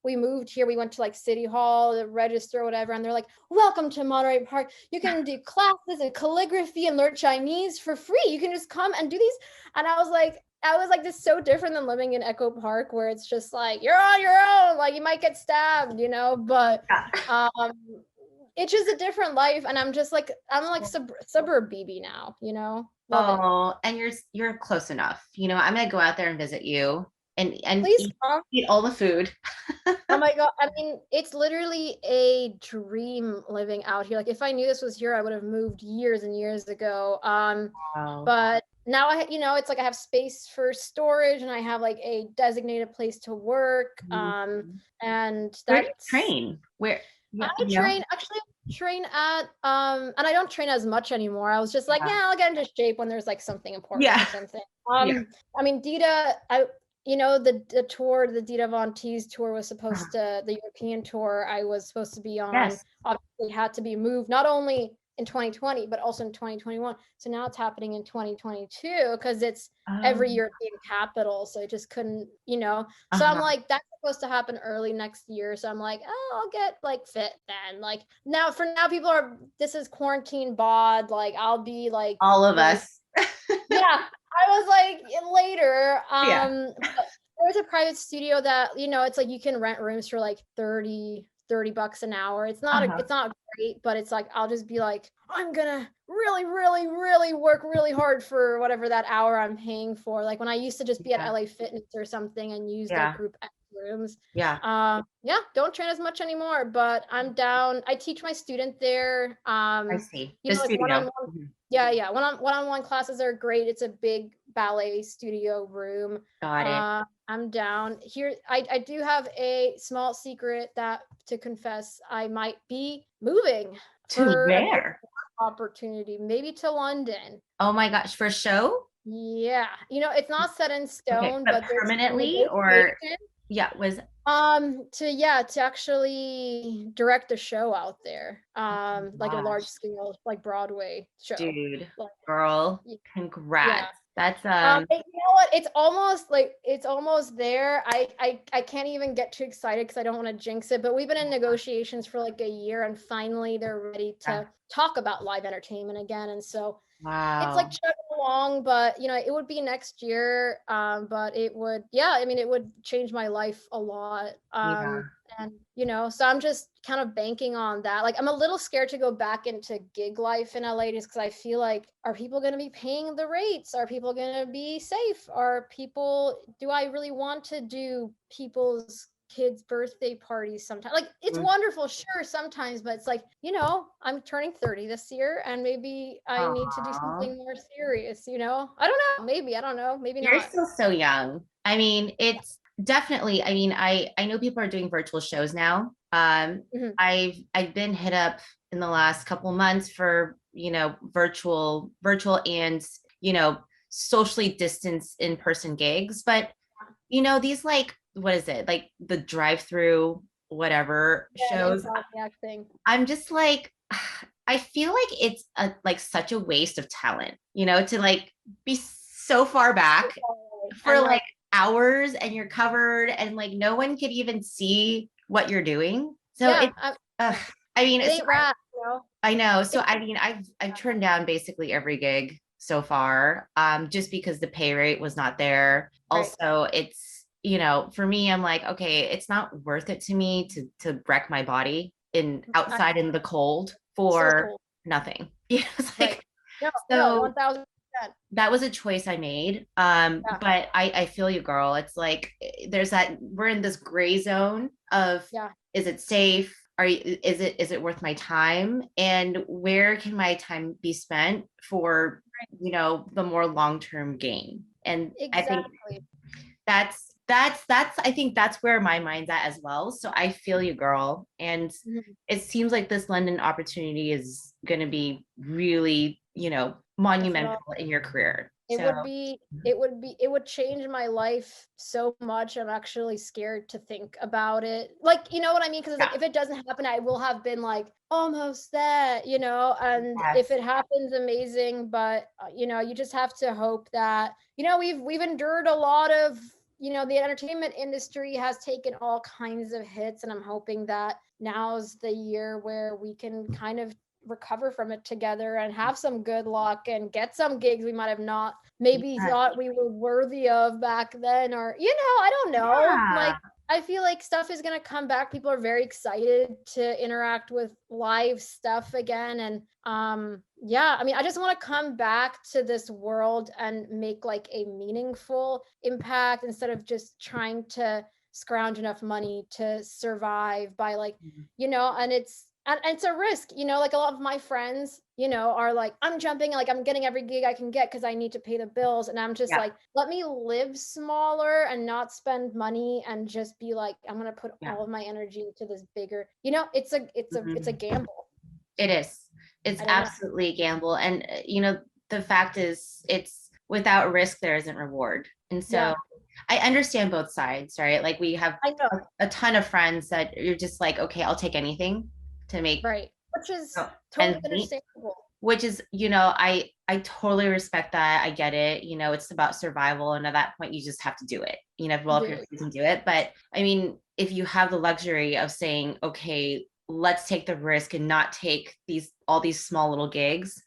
Speaker 2: we moved here, we went to like City Hall, the register, or whatever, and they're like, "Welcome to Monterey Park. You can do classes and calligraphy and learn Chinese for free. You can just come and do these." And I was like, this is so different than living in Echo Park, where it's just like you're on your own, like you might get stabbed, but
Speaker 1: Yeah.
Speaker 2: um it's just a different life, and I'm like suburb BB now, love it.
Speaker 1: Oh, and you're close enough. I'm gonna go out there and visit you and
Speaker 2: Please
Speaker 1: eat,
Speaker 2: come.
Speaker 1: eat all the food.
Speaker 2: Oh my God. I mean, it's literally a dream living out here. Like if I knew this was here, I would have moved years and years ago.
Speaker 1: Wow.
Speaker 2: But now it's like I have space for storage and I have like a designated place to work.
Speaker 1: Mhm.
Speaker 2: And
Speaker 1: Where do you
Speaker 2: that's
Speaker 1: train? Where?
Speaker 2: I
Speaker 1: Yeah.
Speaker 2: train at and I don't train as much anymore. I was just like,
Speaker 1: Yeah.
Speaker 2: yeah, I'll get into shape when there's like something important or
Speaker 1: Yeah.
Speaker 2: something.
Speaker 1: Yeah.
Speaker 2: I mean Dita, the tour, the Dita Von Teese tour was supposed to the European tour I was supposed to be on,
Speaker 1: Yes.
Speaker 2: obviously had to be moved not only in 2020 but also in 2021. So now it's happening in 2022 because it's every
Speaker 1: Oh.
Speaker 2: European capital. So it just couldn't. So I'm
Speaker 1: Uh-huh.
Speaker 2: like, that's supposed to happen early next year. So I'm like, oh, I'll get like fit then. Like now, for now, this is quarantine bod. Like I'll be like
Speaker 1: All of
Speaker 2: really,
Speaker 1: us.
Speaker 2: yeah. I was like later.
Speaker 1: Yeah.
Speaker 2: But there's a private studio that, it's like you can rent rooms for like 30 bucks an hour.
Speaker 1: Uh-huh.
Speaker 2: It's not great, but it's like, I'll just be like, I'm gonna really, really, really work really hard for whatever that hour I'm paying for. Like when I used to just be at
Speaker 1: Yeah.
Speaker 2: LA Fitness or something and use their
Speaker 1: Yeah.
Speaker 2: group rooms.
Speaker 1: Yeah.
Speaker 2: Yeah, don't train as much anymore, but I'm down. I teach my student there.
Speaker 1: I see. The
Speaker 2: Like
Speaker 1: studio.
Speaker 2: one-on-one,
Speaker 1: Mhm.
Speaker 2: yeah. One-on-one classes are great. It's a big ballet studio room.
Speaker 1: Got it.
Speaker 2: I'm down here. I do have a small secret that to confess. I might be moving.
Speaker 1: To
Speaker 2: for a big
Speaker 1: where?
Speaker 2: opportunity, maybe to London.
Speaker 1: Oh my gosh, for a show?
Speaker 2: Yeah, it's not set in
Speaker 1: Okay,
Speaker 2: stone,
Speaker 1: but
Speaker 2: but there's some
Speaker 1: permanently or
Speaker 2: negotiation.
Speaker 1: yeah, was
Speaker 2: To actually direct a show out there, like a large
Speaker 1: gosh,
Speaker 2: scale, like Broadway show.
Speaker 1: dude,
Speaker 2: Like,
Speaker 1: girl,
Speaker 2: y- yeah.
Speaker 1: congrats. That's
Speaker 2: You know what? It's almost there. I can't even get too excited because I don't want to jinx it. But we've been in negotiations for like a year, and finally they're ready
Speaker 1: yeah,
Speaker 2: to talk about live entertainment again. And so it's like
Speaker 1: wow.
Speaker 2: chugging along, but it would be next year. But it would, yeah, I mean, it would change my life a lot.
Speaker 1: Yeah.
Speaker 2: And so I'm just kind of banking on that. Like, I'm a little scared to go back into gig life in LA just because I feel like, are people going to be paying the rates? Are people going to be safe? Do I really want to do people's kids' birthday parties sometimes? Like, it's
Speaker 1: Mm.
Speaker 2: wonderful, sure, sometimes, but it's like, I'm turning 30 this year and maybe I need to do
Speaker 1: Aw.
Speaker 2: something more serious, I don't know. Maybe, I don't know. Maybe
Speaker 1: You're
Speaker 2: not.
Speaker 1: still so young. I mean, it's definitely, I mean, I know people are doing virtual shows now.
Speaker 2: Mhm.
Speaker 1: I've been hit up in the last couple months for, virtual and, you know, socially distanced in-person gigs, but these like what is it? Like the drive-through whatever
Speaker 2: Yeah, an
Speaker 1: shows.
Speaker 2: insomniac thing.
Speaker 1: I'm just like I feel like it's like such a waste of talent, to like be so far
Speaker 2: So
Speaker 1: back
Speaker 2: far away.
Speaker 1: for
Speaker 2: And
Speaker 1: like
Speaker 2: like,
Speaker 1: hours and you're covered and like no one could even see what you're doing. So
Speaker 2: yeah,
Speaker 1: it's I mean,
Speaker 2: it
Speaker 1: so
Speaker 2: ain't rap.
Speaker 1: I know. So
Speaker 2: It,
Speaker 1: I mean, I've turned down basically every gig so far, just because the pay rate was not there.
Speaker 2: right.
Speaker 1: Also, it's for me, I'm like, okay, it's not worth it to me to wreck my body in
Speaker 2: I,
Speaker 1: outside in the cold
Speaker 2: so
Speaker 1: for
Speaker 2: cool.
Speaker 1: nothing. It's
Speaker 2: Right.
Speaker 1: like
Speaker 2: No, no,
Speaker 1: so
Speaker 2: 1000%.
Speaker 1: that was a choice I made.
Speaker 2: Yeah,
Speaker 1: But I feel you, girl. It's like there's that we're in this gray zone of
Speaker 2: yeah.
Speaker 1: is it safe? Is it worth my time? And where can my time be spent for, the more long-term gain? And I think
Speaker 2: Exactly.
Speaker 1: that's I think that's where my mind's at as well. So I feel you, girl. And
Speaker 2: Mhm.
Speaker 1: it seems like this London opportunity is going to be really, monumental in your career.
Speaker 2: It
Speaker 1: So
Speaker 2: would be it would change my life so much. I'm actually scared to think about it. Like, you know what I mean? Because
Speaker 1: yeah,
Speaker 2: like, if it doesn't happen, I will have been like almost there. And if
Speaker 1: yes,
Speaker 2: it happens, amazing. But you just have to hope that, we've endured a lot of, the entertainment industry has taken all kinds of hits, and I'm hoping that now's the year where we can kind of recover from it together and have some good luck and get some gigs we might have not maybe
Speaker 1: yeah,
Speaker 2: thought we were worthy of back then, or I don't know, like,
Speaker 1: yeah.
Speaker 2: I feel like stuff is going to come back. People are very excited to interact with live stuff again. And yeah, I mean, I just want to come back to this world and make like a meaningful impact instead of just trying to scrounge enough money to survive by like, and it's a risk, like a lot of my friends, are like, I'm jumping, like I'm getting every gig I can get because I need to pay the bills. And I'm just
Speaker 1: Yeah,
Speaker 2: like, let me live smaller and not spend money and just be like, I'm gonna put
Speaker 1: yeah.
Speaker 2: all of my energy into this bigger, it's a
Speaker 1: Mhm.
Speaker 2: gamble.
Speaker 1: It is. It's
Speaker 2: I don't know.
Speaker 1: absolutely a gamble. And, the fact is, it's without risk, there isn't reward. And so
Speaker 2: Yeah,
Speaker 1: I understand both sides, right? Like we have
Speaker 2: I know.
Speaker 1: a ton of friends that you're just like, okay, I'll take anything to make
Speaker 2: Right. Which is totally
Speaker 1: ends meet,
Speaker 2: understandable.
Speaker 1: which is, I totally respect that. I get it. It's about survival. And at that point, you just have to do it. Well, if you're
Speaker 2: Dude.
Speaker 1: can do it. But I mean, if you have the luxury of saying, okay, let's take the risk and not take all these small little gigs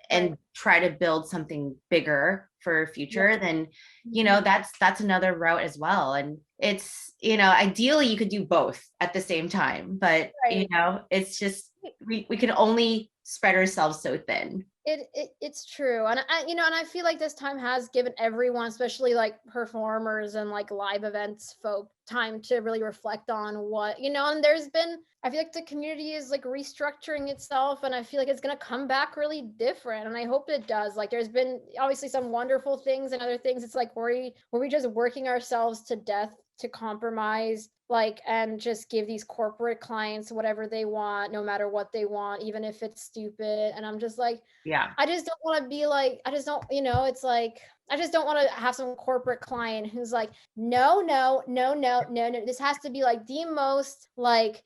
Speaker 2: Right.
Speaker 1: and try to build something bigger for
Speaker 2: Yeah.
Speaker 1: future, then
Speaker 2: Mhm.
Speaker 1: that's another route as well. And it's ideally you could do both at the same time, but
Speaker 2: Right.
Speaker 1: it's just we can only spread ourselves so thin.
Speaker 2: It's true. And I feel like this time has given everyone, especially like performers and like live events folk, time to really reflect on and I feel like the community is like restructuring itself, and I feel like it's going to come back really different, and I hope it does. Like, there's been obviously some wonderful things and other things. It's like, were we just working ourselves to death to compromise, like, and just give these corporate clients whatever they want, no matter what they want, even if it's stupid. And I'm just like,
Speaker 1: Yeah.
Speaker 2: I just don't want to be like, I just don't, it's like, I just don't want to have some corporate client who's like, no, no, no, no, no, no. This has to be like the most like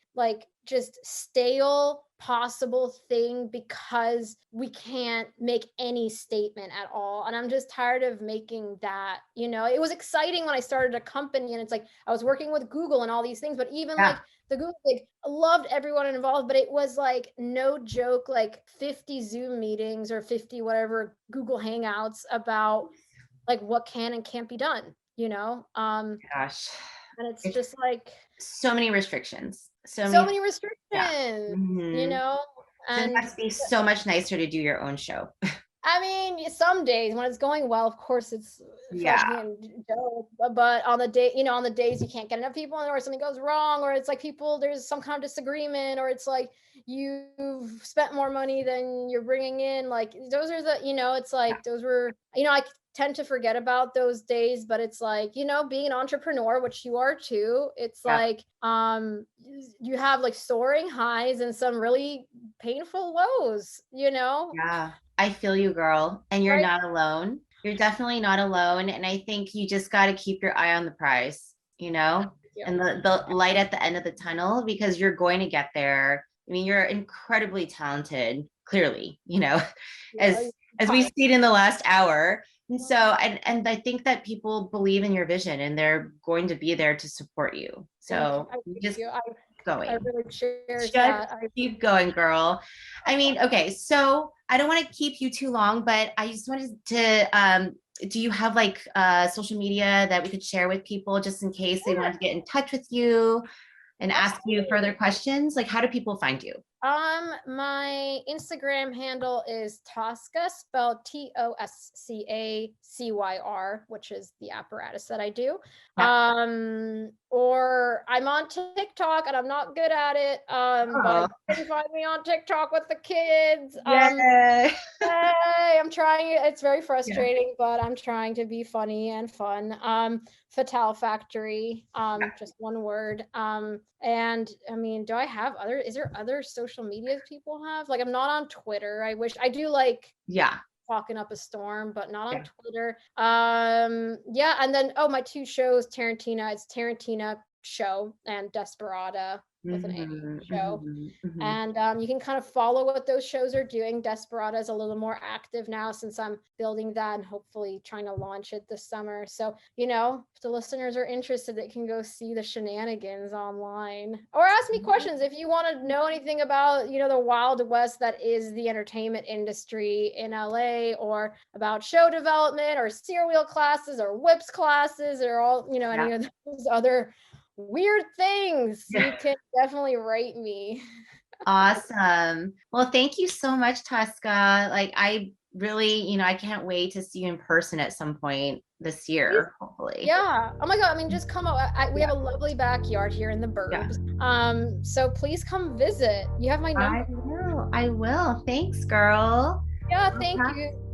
Speaker 2: just stale possible thing, because we can't make any statement at all. And I'm just tired of making that, it was exciting when I started a company, and it's like I was working with Google and all these things, but even like the Google, like, I loved everyone involved, but it was like, no joke, like 50 Zoom meetings or 50 whatever Google Hangouts about like what can and can't be done,
Speaker 1: Gosh.
Speaker 2: and it's just like
Speaker 1: so many restrictions. So
Speaker 2: many
Speaker 1: yeah.
Speaker 2: restrictions,
Speaker 1: Mm-hmm. So it
Speaker 2: and
Speaker 1: must be so much nicer to do your own show.
Speaker 2: I mean, some days when it's going well, of course it's fucking dope. But on the day, on the days you can't get enough people, or something goes wrong, or it's like there's some kind of disagreement, or it's like you've spent more money than you're bringing in. Like those are the, it's like those were, I tend to forget about those days, but it's like, being an entrepreneur, which you are too, it's like, you have like soaring highs and some really painful lows,
Speaker 1: Yeah, I feel you, girl. And you're not alone. You're definitely not alone. And I think you just got to keep your eye on the prize, and the light at the end of the tunnel, because you're going to get there. I mean, you're incredibly talented, clearly, as we've seen in the last hour. And so, and I think that people believe in your vision, and they're going to be there to support you. So you just going.
Speaker 2: I really cherish that.
Speaker 1: Keep going, girl. I mean, okay, so I don't want to keep you too long, but I just wanted to, do you have like social media that we could share with people just in case they wanted to get in touch with you and ask you further questions? Like, how do people find you?
Speaker 2: My Instagram handle is Tosca, spelled Toscacyr, which is the apparatus that I do. Or I'm on TikTok, and I'm not good at it. But you can find me on TikTok with the kids. Hey, I'm trying. It's very frustrating, but I'm trying to be funny and fun. Fatale Factory, just one word. And I mean, is there other social medias people have? Like, I'm not on Twitter. I wish I do, like, talking up a storm, but not on Twitter. And then, my two shows, Tarantina, it's Tarantina Show and Desperada with an A show. And you can kind of follow what those shows are doing. Desperada is a little more active now since I'm building that and hopefully trying to launch it this summer. So, if the listeners are interested, they can go see the shenanigans online or ask me questions if you want to know anything about, the Wild West that is the entertainment industry in LA, or about show development or cyrwheel classes or whips classes, or all, any of those other weird things. You can definitely rate me.
Speaker 1: Awesome. Well, thank you so much, Tosca. Like, I really, I can't wait to see you in person at some point this year, hopefully.
Speaker 2: Yeah. Oh my God. I mean, just come out. We have a lovely backyard here in the burbs. So please come visit. You have my number.
Speaker 1: I will. Thanks, girl.
Speaker 2: Yeah. Thank you.